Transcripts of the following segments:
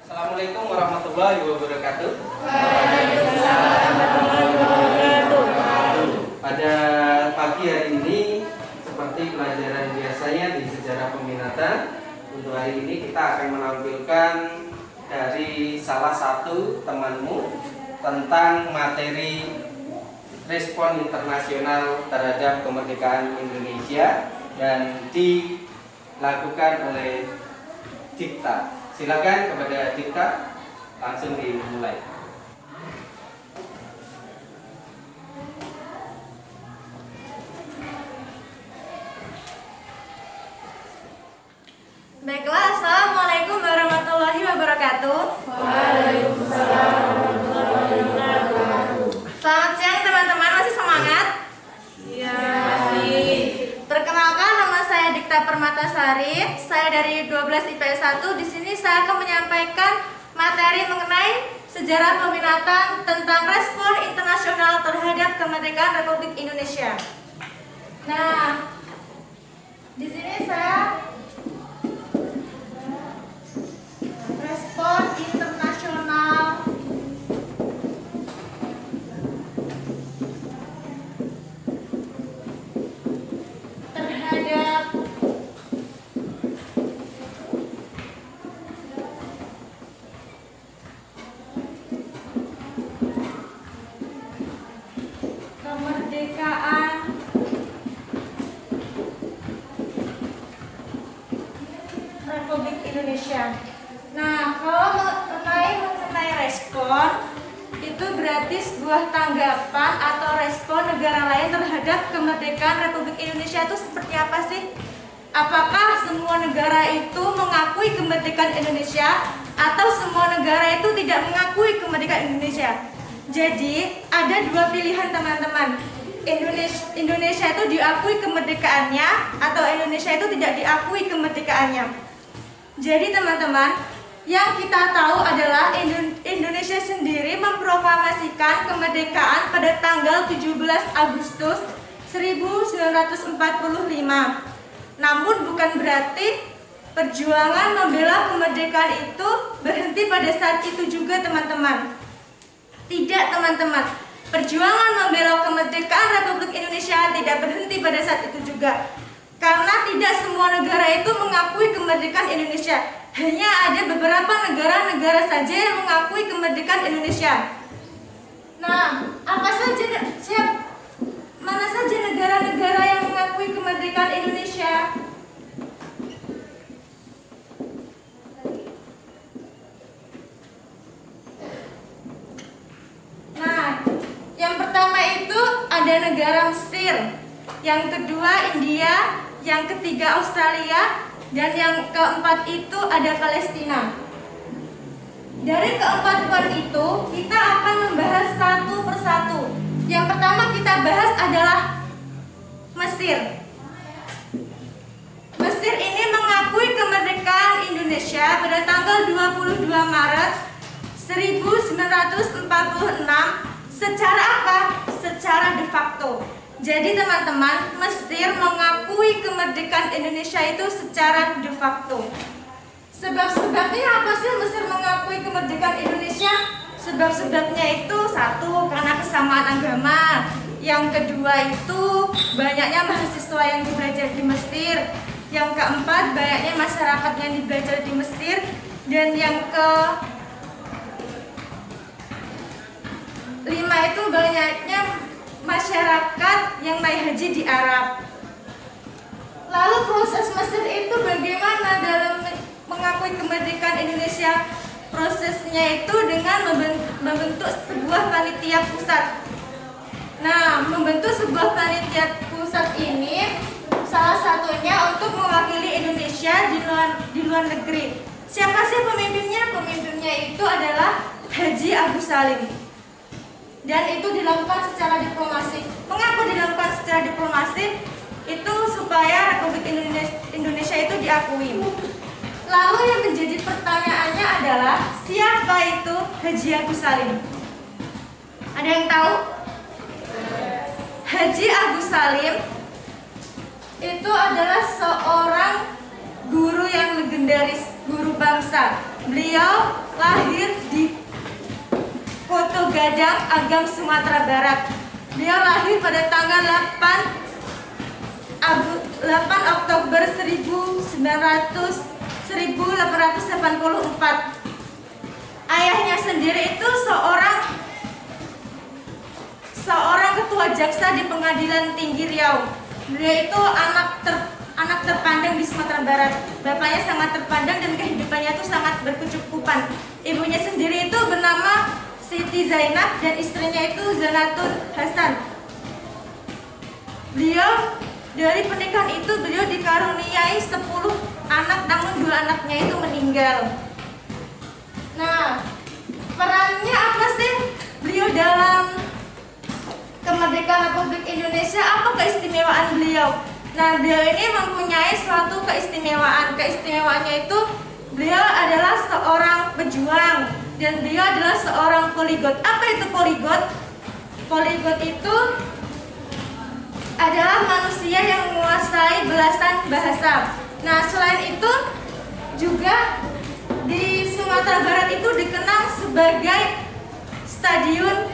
Assalamualaikum warahmatullahi wabarakatuh. Waalaikumsalam warahmatullahi wabarakatuh. Pada pagi hari ini, seperti pelajaran biasanya di sejarah peminatan, untuk hari ini kita akan menampilkan dari salah satu temanmu tentang materi respon internasional terhadap kemerdekaan Indonesia dan dilakukan oleh Dikta. Silakan kepada Dikta, langsung dimulai. Baiklah, assalamualaikum warahmatullahi wabarakatuh. Waalaikumsalam warahmatullahi wabarakatuh. Selamat siang teman-teman, masih semangat? Iya. Masih. Perkenalkan, nama saya Dikta Permatasari. Saya dari 12 IPS 1. Di sini saya akan menyampaikan materi mengenai sejarah peminatan tentang respon internasional terhadap kemerdekaan Republik Indonesia. Nah, di sini saya respon internasional terhadap kemerdekaan Republik Indonesia. Nah, kalau mengenai respon, itu berarti sebuah tanggapan atau respon negara lain terhadap kemerdekaan Republik Indonesia itu seperti apa sih? Apakah semua negara itu mengakui kemerdekaan Indonesia atau semua negara itu tidak mengakui kemerdekaan Indonesia? Jadi, ada dua pilihan teman-teman. Indonesia itu diakui kemerdekaannya atau Indonesia itu tidak diakui kemerdekaannya. Jadi teman-teman, yang kita tahu adalah Indonesia sendiri memproklamasikan kemerdekaan pada tanggal 17 Agustus 1945. Namun bukan berarti perjuangan membela kemerdekaan itu berhenti pada saat itu juga teman-teman. Tidak teman-teman, perjuangan membela kemerdekaan Republik Indonesia tidak berhenti pada saat itu juga. Karena tidak semua negara itu mengakui kemerdekaan Indonesia. Hanya ada beberapa negara-negara saja yang mengakui kemerdekaan Indonesia. Nah, mana saja negara-negara yang mengakui kemerdekaan Indonesia? Nah, yang pertama itu ada negara Mesir, yang kedua India, yang ketiga Australia, dan yang keempat itu ada Palestina. Dari keempat poin itu, kita akan membahas satu persatu. Yang pertama kita bahas adalah Mesir. Mesir ini mengakui kemerdekaan Indonesia pada tanggal 22 Maret 1946 secara apa? Secara de facto. Jadi teman-teman, Mesir mengakui kemerdekaan Indonesia itu secara de facto. Sebab-sebabnya apa sih Mesir mengakui kemerdekaan Indonesia? Sebab-sebabnya itu satu, karena kesamaan agama. Yang kedua itu banyaknya mahasiswa yang belajar di Mesir. Yang keempat, banyaknya masyarakat yang belajar di Mesir. Dan yang kelima itu banyaknya masyarakat yang naik haji di Arab. Lalu proses Mesir itu bagaimana dalam mengakui kemerdekaan Indonesia? Prosesnya itu dengan membentuk sebuah panitia pusat. Nah, membentuk sebuah panitia pusat ini salah satunya untuk mewakili Indonesia di luar negeri. Siapa sih pemimpinnya? Pemimpinnya itu adalah Haji Agus Salim. Dan itu dilakukan secara diplomasi. Mengapa dilakukan secara diplomasi? Itu supaya Republik Indonesia itu diakui. Lalu yang menjadi pertanyaannya adalah siapa itu Haji Agus Salim? Ada yang tahu? Haji Agus Salim itu adalah seorang guru yang legendaris, guru bangsa. Beliau lahir di Koto Gadang, Agam, Sumatera Barat. Beliau lahir pada tanggal 8 Oktober 1884. Ayahnya sendiri itu seorang ketua jaksa di Pengadilan Tinggi Riau. Beliau itu anak terpandang di Sumatera Barat. Bapaknya sangat terpandang dan kehidupannya itu sangat berkecukupan. Ibunya sendiri itu bernama Siti Zainab dan istrinya itu Zanatul Hasan. Beliau dari pernikahan itu beliau dikaruniai 10 anak, namun 2 anaknya itu meninggal. Nah, perannya apa sih beliau dalam kemerdekaan Republik Indonesia? Apa keistimewaan beliau? Nah, beliau ini mempunyai suatu keistimewaan. Keistimewaannya itu beliau adalah seorang pejuang dan beliau adalah seorang poligot. Apa itu poligot? Poligot itu adalah manusia yang menguasai belasan bahasa. Nah, selain itu juga di Sumatera Barat itu dikenal sebagai Stadion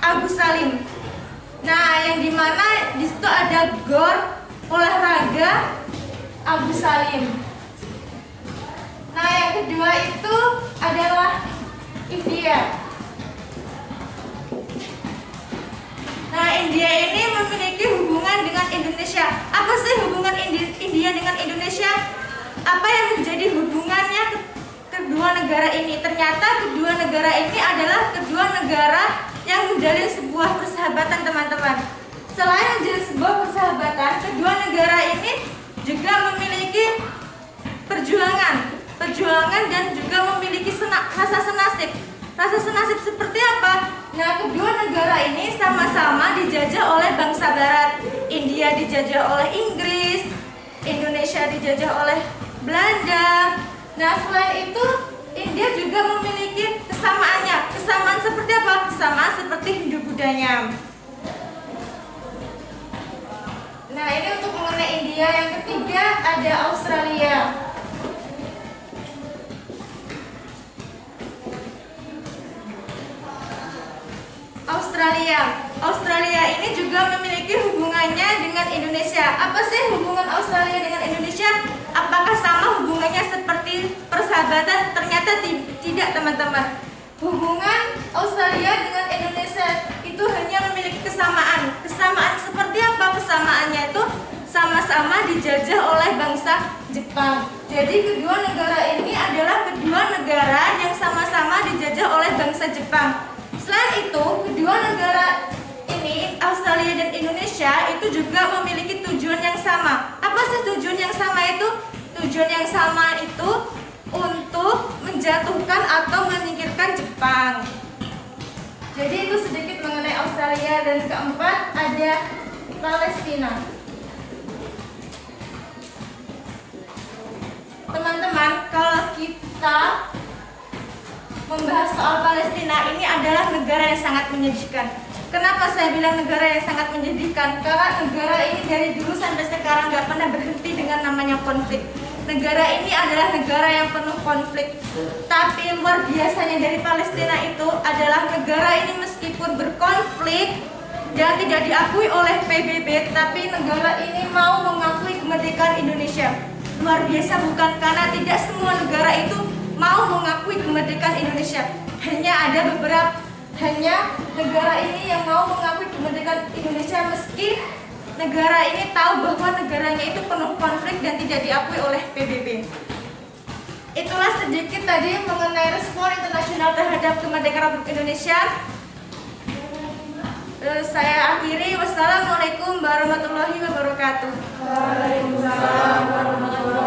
Agus Salim. Nah, yang dimana di situ ada gor olahraga Agus Salim. Nah, yang kedua itu adalah India. Nah, India ini memiliki hubungan dengan Indonesia. Apa sih hubungan India dengan Indonesia? Apa yang menjadi hubungannya kedua negara ini? Ternyata kedua negara ini adalah kedua negara yang menjalin sebuah persahabatan, teman-teman. Selain menjalin sebuah persahabatan, kedua negara ini juga memiliki perjuangan dan juga memiliki rasa senasib. Rasa senasib seperti apa? Nah, kedua negara ini sama-sama dijajah oleh bangsa Barat. India dijajah oleh Inggris, Indonesia dijajah oleh Belanda. Nah, selain itu India juga memiliki kesamaannya. Kesamaan seperti apa? Kesamaan seperti Hindu Budanya. Nah, ini untuk mengenai India. Yang ketiga ada Australia. Australia ini juga memiliki hubungannya dengan Indonesia. Apa sih hubungan Australia dengan Indonesia? Apakah sama hubungannya seperti persahabatan? Ternyata tidak, teman-teman. Hubungan Australia dengan Indonesia itu hanya memiliki kesamaan. Kesamaan seperti apa? Kesamaannya itu sama-sama dijajah oleh bangsa Jepang. Jadi kedua negara ini adalah kedua negara yang sama-sama dijajah oleh bangsa Jepang. Selain itu, kedua negara ini, Australia dan Indonesia, itu juga memiliki tujuan yang sama. Apa sih tujuan yang sama itu? Tujuan yang sama itu untuk menjatuhkan atau menyingkirkan Jepang. Jadi itu sedikit mengenai Australia. Dan keempat ada Palestina. Teman-teman, kalau kita membahas soal Palestina, ini adalah negara yang sangat menyedihkan. Kenapa saya bilang negara yang sangat menyedihkan? Karena negara ini dari dulu sampai sekarang nggak pernah berhenti dengan namanya konflik. Negara ini adalah negara yang penuh konflik. Tapi luar biasanya dari Palestina itu adalah negara ini meskipun berkonflik dan tidak diakui oleh PBB, tapi negara ini mau mengakui kemerdekaan Indonesia. Luar biasa bukan? Karena tidak semua negara itu mau mengakui kemerdekaan Indonesia. Hanya negara ini yang mau mengakui kemerdekaan Indonesia meski negara ini tahu bahwa negaranya itu penuh konflik dan tidak diakui oleh PBB. Itulah sedikit tadi mengenai respon internasional terhadap kemerdekaan Republik Indonesia. Saya akhiri. Wassalamualaikum warahmatullahi wabarakatuh. Waalaikumsalam warahmatullahi wabarakatuh.